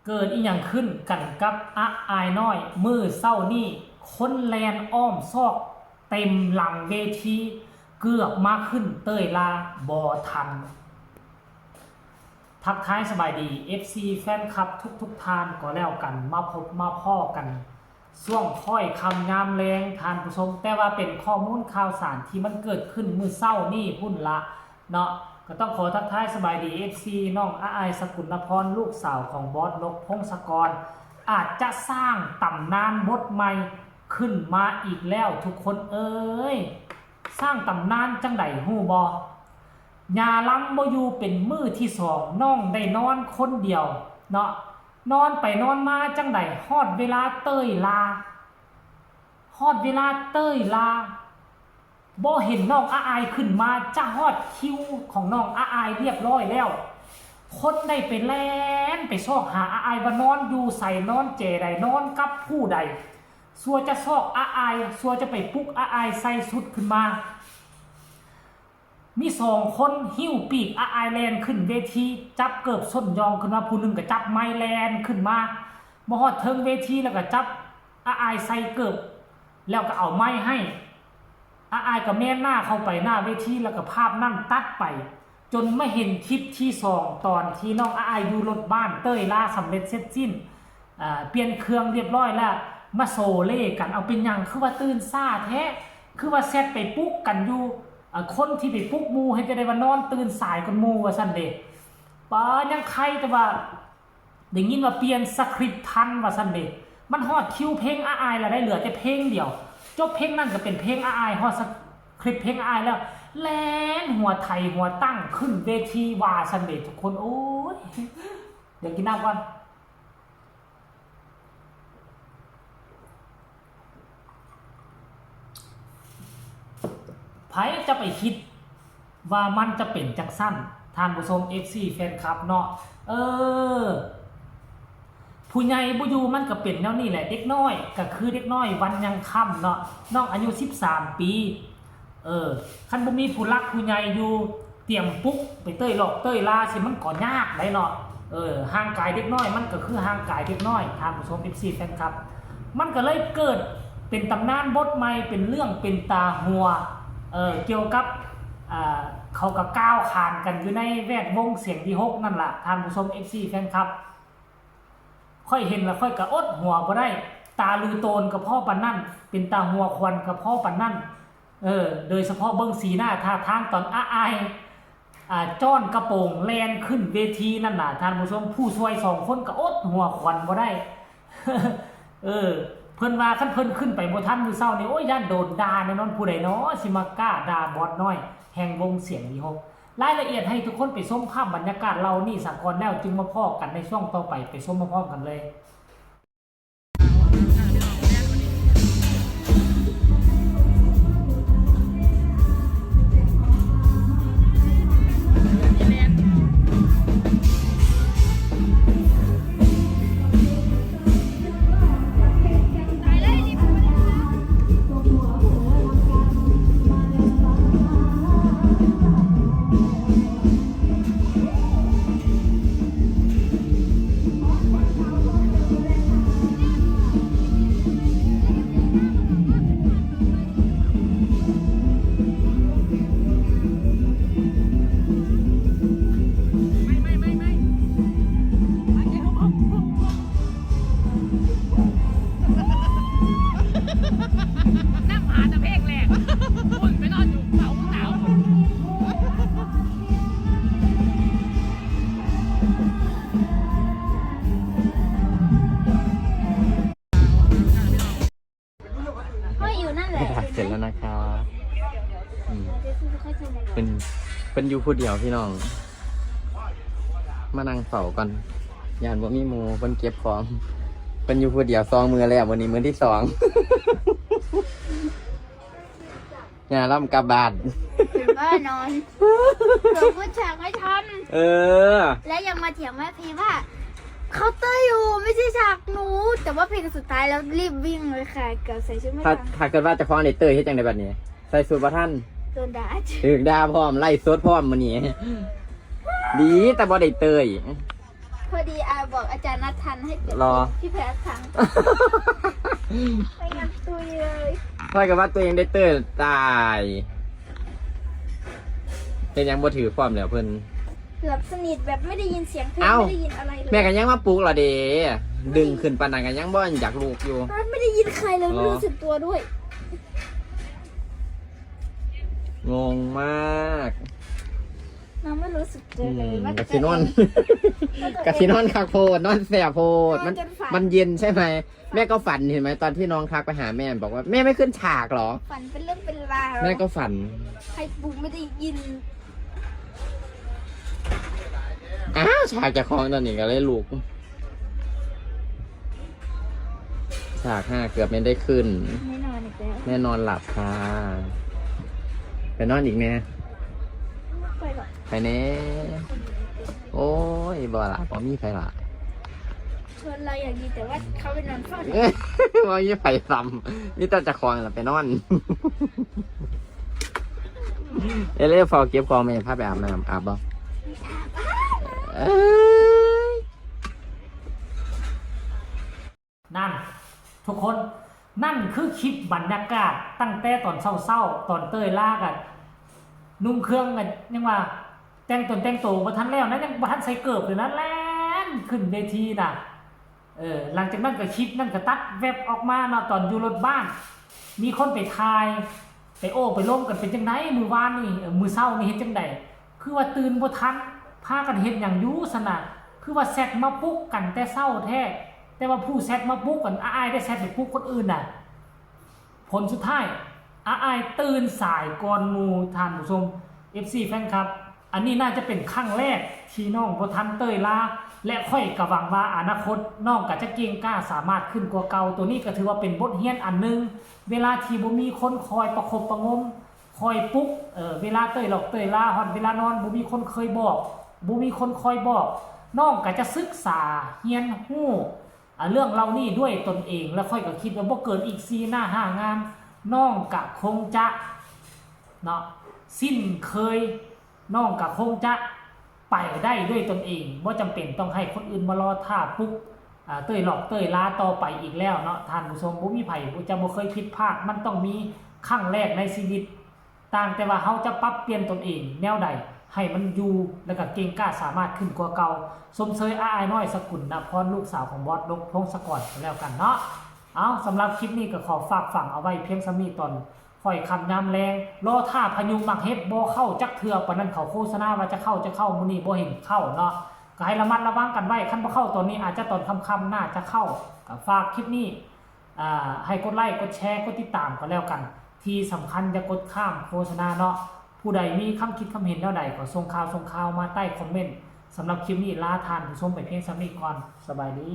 เกิดอีหยังขึ้นกันกับอะอายน้อยมือเศร้านี่คนแลนอ้อมซอกเต็มหลังเวทีเกือบมาขึ้นเต้ยลาบอทันทักทายสบายดี FC แฟนคลับทุกทานก็แล้วกันมาพบมาพ่อกันช่วงค่อยคำงามแรงทานผู้ชมแต่ว่าเป็นข้อมูลข่าวสารที่มันเกิดขึ้นมือเศร้านี่พุ่นละเนาะก็ต้องขอทักทายสบายดี FC น้องอาไอสกุลนพรลูกสาวของบอสนกพงศกรอาจจะสร้างตำนานบทใหม่ขึ้นมาอีกแล้วทุกคนเอ้ยสร้างตำนานจังใดฮู้บ่ยาล้ำบ่อยู่เป็นมือที่สองน้องได้นอนคนเดียวเนาะนอนไปนอนมาจังใดฮอดเวลาเต้ยลาฮอดเวลาเต้ยลาบ่เห็นน้องอาอายขึ้นมาจะฮอดคิวของน้องอาอายเรียบร้อยแล้วคนได้ไปแล่นไปซอกหาอาอายว่านอนอยู่ใส่นอนเจใดนอนกับผู้ใดสัวจะซอกอาอายสัวจะไปปลุกอาอายใส่สุดขึ้นมามีสองคนหิ้วปีกอาอายแลนขึ้นเวทีจับเกิบส้นยองขึ้นมาผู้หนึ่งก็จับไม้แลนขึ้นมาบ่ฮอดเทิงเวทีแล้วก็จับอาอายใส่เกิบแล้วก็เอาไม้ให้อาอายก็แม่นหน้าเข้าไปหน้าเวทีแล้วก็ภาพนั่นตัดไปจนไม่เห็นคลิปที่สองตอนที่น้องอาอายอยู่รถบ้านเต้ยล่าสำเร็จเสร็จสิ้นเปลี่ยนเครื่องเรียบร้อยแล้วมาโซเล่กันเอาเป็นอย่างคือว่าตื่นซ่าแท้คือว่าเซตไปปุ๊กกันอยู่คนที่ไปปุ๊กมูให้จะได้ว่านอนตื่นสายกันมูว่าซั่นเด้ป้ายังใครแต่ว่าได้ยินว่าเปลี่ยนสคริปต์ทันว่าซั่นเด้มันฮอดคิวเพลงอาอายแล้วได้เหลือแต่เพลงเดียวจบเพลงนั่นก็เป็นเพลงอาอายฮอดสคริปต์เพลงอาอายแล้วแล่นหัวไทยหัวตั้งขึ้นเวทีว่าซั่นเด้ทุกคนโอ้ยเดี๋ยวกินน้ำก่อนไผจะไปคิดว่ามันจะเป็นจังสั้นท่านผู้ชม FC แฟนคลับเนาะผู้ใหญ่บ่อยู่มันก็เป็นแนวนี้แหละเด็กน้อยก็คือเด็กน้อยวันยังค่ำเนาะน้องอายุ13ปีคันบ่มีผู้รักผู้ใหญ่อยู่เตรียมปุ๊กไปเต้ยหลอกเต้ยลาสิมันก็ยากได้เนาะห่างกายเด็กน้อยมันก็คือห่างกายเด็กน้อยท่านผู้ชม FC แฟนคลับมันก็เลยเกิดเป็นตำนานบทใหม่เป็นเรื่องเป็นตาหัวเกี่ยวกับเขาก็ก้าวขานกันอยู่ในแวดวงเสียงที่6นั่นแหละท่านผู้ชม FC แฟนคลับค่อยเห็นแล้วค่อยกระอดหัวบ่ได้ตาลือโตนกับพ่อปันนั่นเป็นตาหัวควันกับพ่อปันนั่นโดยเฉพาะเบิ้งสีหน้าท่าทางตอนอายจ้อนกระโปรงแลนขึ้นเวทีนั่นน่ะท่านผู้ชมผู้ช่วย2คนกระอดหัวควันบ่ได้ เพิ่นว่าคันเพิ่นขึ้นไปบ่ทันมื้อเช้านี่โอ้ยย่านโดนด่าแน่นอนผู้ใดเนาะสิมากล้าด่าบอสน้อยแห่งวงเสียงที่6รายละเอียดให้ทุกคนไปชมภาพบรรยากาศเรานี่สากลแล้วจึงมาพอกันในช่วงต่อไปชมมาพร้อมกันเลยเสร็จแล้วนะครับเป็นอยู่ผู้เดียวพี่น้องมานั่งเฝ้าก่อนยานบ่มีหมู่เพิ่นเก็บของเป็นอยู่ผู้เดียว2มื้อแล้ววันนี้มื้อที่2อย่าล่ำกลับบ้านถึงบ้านนอนหนูพูดฉากไม่ทันและยังมาเถียงแม่พีว่าเขาเต้ยอยู่ไม่ใช่ฉากหนูแต่ว่าเพลงสุดท้ายแล้วรีบวิ่งเลยค่ะเกือบใส่ชุดไม่ทันถ้าเกิดว่าจะคล้องในเตยเฮ็ดจังได๋บัดนี้ใส่สูทบ่ทันโดนด่าถึกด่าพร้อมไล่สดพร้อมมื้อนี้ดีแต่บ่ได้เตย พอดีอาบอกอาจารย์นัททันให้เปลี่ยน รอ พี่แพรครั้งไม่งั้นตุยเลย พ่อยกับว่าตัวเองได้เตือนตายเป็นยังบ่ถือความแล้วเพิ่น หลับสนิทแบบไม่ได้ยินเสียงเพลง เอ้า ไม่ได้ยินอะไรเลย แม่กันยังมาปลุกเหรอเด้ดึงขึ้นปานนั้นกันยังบ่อยากลูกอยู่ นัทไม่ได้ยินใครเลย หรอ ไม่รู้สึกตัวด้วย งงมาก น้องไม่รู้สึกตัวเลยว่า กะสินอนกะสินอนคักโพดนอนแสบโพดมันเย็นใช่ไหมแม่ก็ฝันเห็นไหมตอนที่น้องทักไปหาแม่บอกว่าแม่ไม่ขึ้นฉากเหรอ ฝันเป็นเรื่องเป็นราว แม่ก็ฝัน ใครปลุกไม่ได้ยิน อ้าวฉากจะคล้องตอนนี้ก็เลยลูกฉาก5เกือบไม่ได้ขึ้น ไม่นอนอีกแล้ว แม่นอนหลับค่ะไปนอนอีกแม่ ไม่ไปหรอก ไปแน่โอ้ยบ่ละบ่มีไฟละ ชวนเราอย่างดีแต่ว่าเขาไปนอนเฝ้า บ่มีไฟซ้ำนี่ตาจะคลองล่ะไปนอน เอเล่ฟอเก็บกองแม่พาไปอาบน้ำอาบบ่เอ้ย นั่น ทุกคนนั่นคือคลิปบรรยากาศตั้งแต่ตอนเศร้าๆตอนเต้ยลากันนุ่งเครื่องกันยังว่าแต่งตนแต่งตัวบ่ทันแล้วนะยังบ่ทันใส่เกิบเลยนะแล่นขึ้นเวทีน่ะหลังจากนั้นก็คลิปนั่นก็ตัดแวบออกมาเนาะตอนอยู่รถบ้าน มีคนไปทายไปโอ้ไปล้มกันเป็นจังไดมือวานนี่มือเศร้านี่เฮ็ดจังไดคือว่าตื่นบ่ทันพากันเฮ็ดหยังอยู่สนะคือว่าแซดมาปลุกกันแต่เศร้าแท้แต่ว่าผู้แซดมาปลุกกันอ้ายได้แซดไปปลุกคนอื่นน่ะผลสุดท้ายอ้ายตื่นสายก่อนหมู่ท่านผู้ชม FC แฟนครับอันนี้น่าจะเป็นครั้งแรกที่น้องบ่ทันเต้ยลาและค่อยก็หวังว่าอนาคตน้องก็จะเก่งกล้าสามารถขึ้นกว่าเก่าตัวนี้ก็ถือว่าเป็นบทเรียนอันหนึงเวลาที่บ่มีคนคอยประคบประงมคอยปลุกเวลาเต้ยหลอกเต้ยลาฮอดเวลานอนบ่มีคนเคยบอกบ่มีคนคอยบอกน้องก็จะศึกษาเรียนรู้เรื่องเหล่านี้ด้วยตนเองแล้วค่อยก็คิดว่าบ่เกินอีก4หน้า5งานน้องก็คงจะเนาะสิ้นเคยน้องก็คงจะไปได้ด้วยตนเองว่าจำเป็นต้องให้คนอื่นมารอท่าปุ๊บเต้ยหลอกเต้ยลาต่อไปอีกแล้วเนาะท่านผู้ชมบ่มีไผจะบ่เคยผิดพลาดมันต้องมีครั้งแรกในชีวิตต่างแต่ว่าเฮาจะปรับเปลี่ยนตนเองแนวใดให้มันอยู่แล้วก็เก่งกล้าสามารถขึ้นกว่าเก่าสมเชยอ้ายน้อยสกุลนพรลูกสาวของบอสดกพงศกรแล้วกันเนาะเอาสำหรับคลิปนี้ก็ขอฝากฝังเอาไว้เพียงสำนี้ตอนค่อยคำยามแรงรอท่าพยุงมักเฮ็ดบ่เข้าจักเทือปานนั้นเขาโฆษณาว่าจะเข้ามื้อนี้บ่เห็นเข้าเนาะก็ให้ระมัดระวังกันไว้คันบ่เข้าตอนนี้อาจจะตอนค่ำๆน่าจะเข้าก็ฝากคลิปนี้ให้กดไลค์กดแชร์กดติดตามกันแล้วกันที่สำคัญอย่ากดข้ามโฆษณาเนาะผู้ใดมีคำคิดคำเห็นแนวใดก็ส่งข่าวมาใต้คอมเมนต์สำหรับคลิปนี้ลาทานผู้ชมไปเพียงสำนี้ก่อนสบายดี